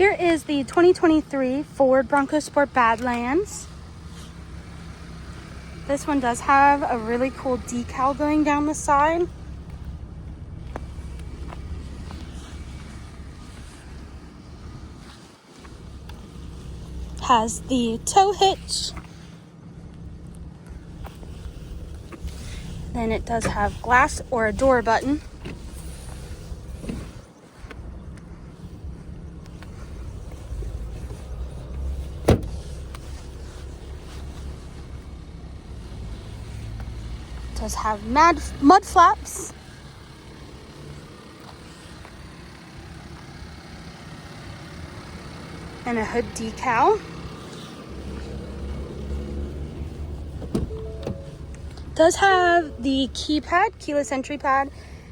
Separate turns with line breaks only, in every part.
Here is the 2023 Ford Bronco Sport Badlands. This one does have a really cool decal going down the side. Has the tow hitch. Then it does have glass or a door button. Does have mud flaps. And a hood decal. Does have the keypad, keyless entry pad,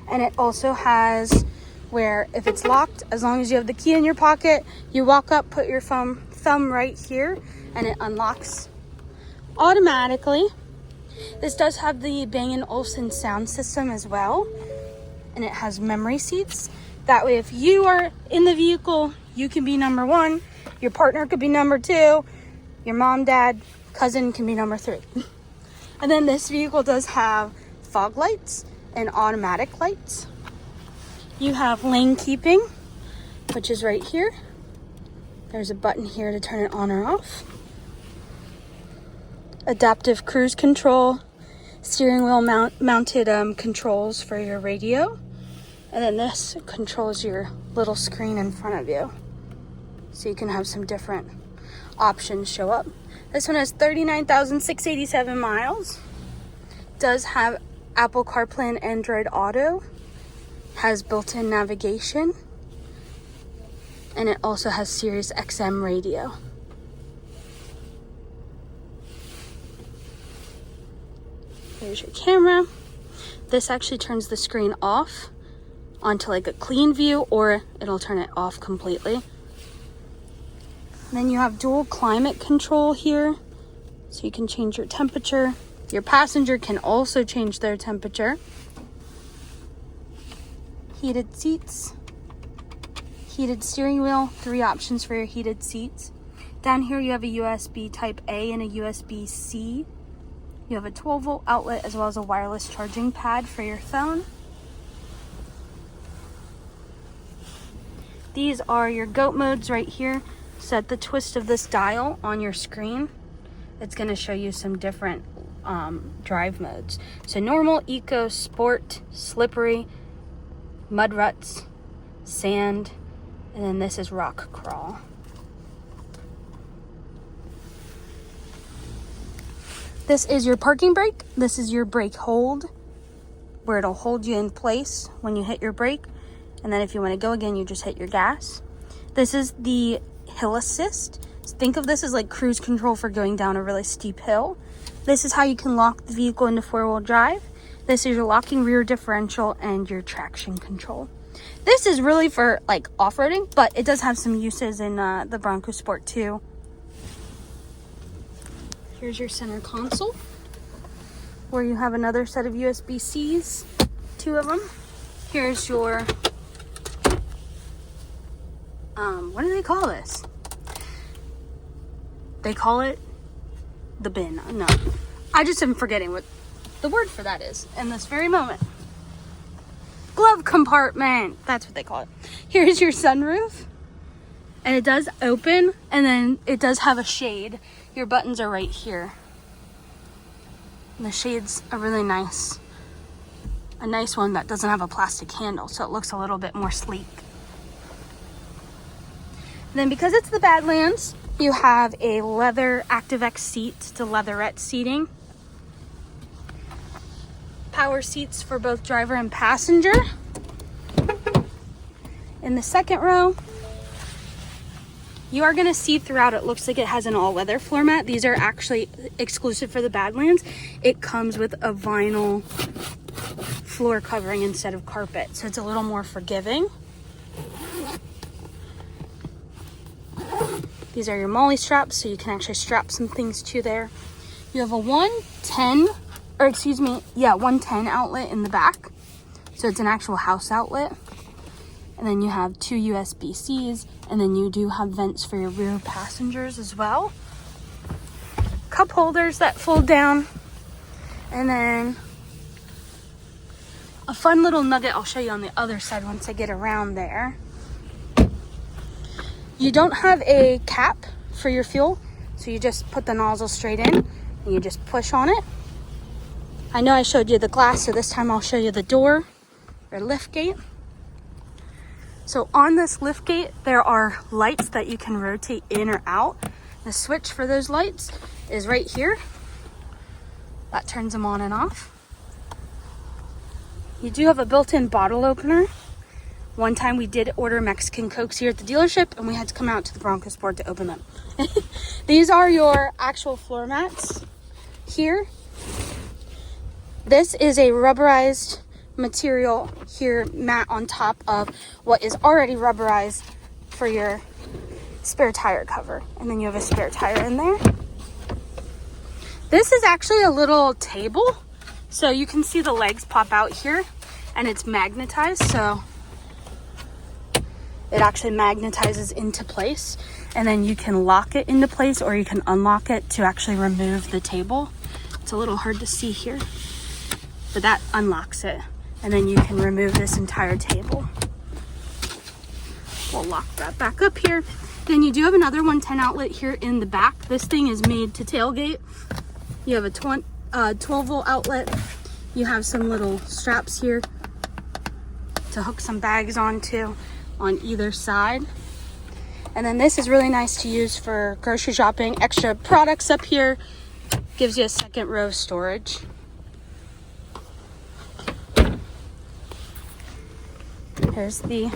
and it also has where if it's locked, as long as you have the key in your pocket, you walk up, put your thumb right here, and it unlocks automatically. This does have the Bang & Olufsen sound system as well, and it has memory seats. That way, if you are in the vehicle, you can be number 1, your partner could be number 2, your mom, dad, cousin can be number 3. And then this vehicle does have fog lights and automatic lights. You have lane keeping, which is right here. There's a button here to turn it on or off. Adaptive cruise control, steering wheel mounted controls for your radio. And then this controls your little screen in front of you. So you can have some different options show up. This one has 39,687 miles. Does have Apple CarPlay and Android Auto. Has built-in navigation. And it also has Sirius XM radio. There's your camera. This actually turns the screen off onto like a clean view, or it'll turn it off completely. And then you have dual climate control here, so you can change your temperature. Your passenger can also change their temperature. Heated seats, heated steering wheel, 3 options for your heated seats. Down here you have a USB Type A and a USB-C. You have a 12-volt outlet as well as a wireless charging pad for your phone. These are your GOAT modes right here. So at the twist of this dial on your screen, it's going to show you some different drive modes. So normal, eco, sport, slippery, mud ruts, sand, and then this is rock crawl. This is your parking brake. This is your brake hold, where it'll hold you in place when you hit your brake. And then if you want to go again, you just hit your gas. This is the hill assist. Think of this as like cruise control for going down a really steep hill. This is how you can lock the vehicle into 4-wheel drive. This is your locking rear differential and your traction control. This is really for like off-roading, but it does have some uses in the Bronco Sport too. Here's your center console, where you have another set of USB-Cs, 2 of them. Here's your, what do they call this? They call it the bin. No, I just am forgetting what the word for that is in this very moment. Glove compartment, that's what they call it. Here's your sunroof, and it does open, and then it does have a shade. Your buttons are right here. And the shade's a really nice one that doesn't have a plastic handle, so it looks a little bit more sleek. And then because it's the Badlands, you have a leather ActiveX seat to leatherette seating. Power seats for both driver and passenger. In the second row, you are going to see throughout, it looks like it has an all-weather floor mat. These are actually exclusive for the Badlands. It comes with a vinyl floor covering instead of carpet, so it's a little more forgiving. These are your molly straps, so you can actually strap some things to there. You have a 110 outlet in the back. So it's an actual house outlet. And then you have 2 USB-Cs, and then you do have vents for your rear passengers as well. Cup holders that fold down, and then a fun little nugget I'll show you on the other side once I get around there. You don't have a cap for your fuel, so you just put the nozzle straight in and you just push on it. I know I showed you the glass, so this time I'll show you the door or lift gate. So on this lift gate, there are lights that you can rotate in or out. The switch for those lights is right here. That turns them on and off. You do have a built-in bottle opener. One time we did order Mexican Cokes here at the dealership, and we had to come out to the Bronco Sport to open them. These are your actual floor mats here. This is a rubberized material here, mat on top of what is already rubberized for your spare tire cover. And then you have a spare tire in there. This is actually a little table, so you can see the legs pop out here, and it's magnetized, so it actually magnetizes into place, and then you can lock it into place or you can unlock it to actually remove the table. It's a little hard to see here, but that unlocks it, and then you can remove this entire table. We'll lock that back up here. Then you do have another 110 outlet here in the back. This thing is made to tailgate. You have a 12 volt outlet. You have some little straps here to hook some bags onto on either side. And then this is really nice to use for grocery shopping. Extra products up here. Gives you a second row of storage. Here's the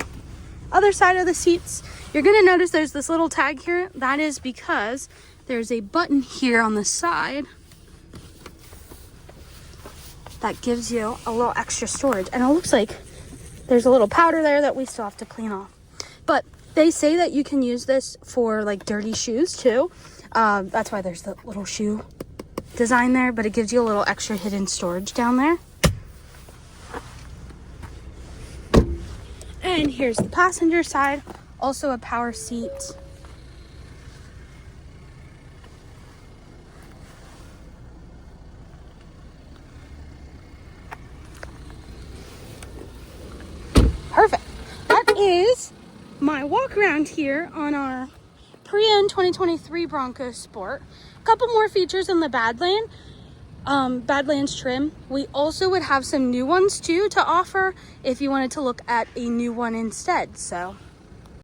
other side of the seats. You're gonna notice there's this little tag here. That is because there's a button here on the side that gives you a little extra storage. And it looks like there's a little powder there that we still have to clean off. But they say that you can use this for like dirty shoes too. That's why there's the little shoe design there, but it gives you a little extra hidden storage down there. And here's the passenger side, also a power seat. Perfect. That is my walk around here on our pre-owned 2023 Bronco Sport. A couple more features in the Badlands trim. We also would have some new ones too to offer if you wanted to look at a new one instead. So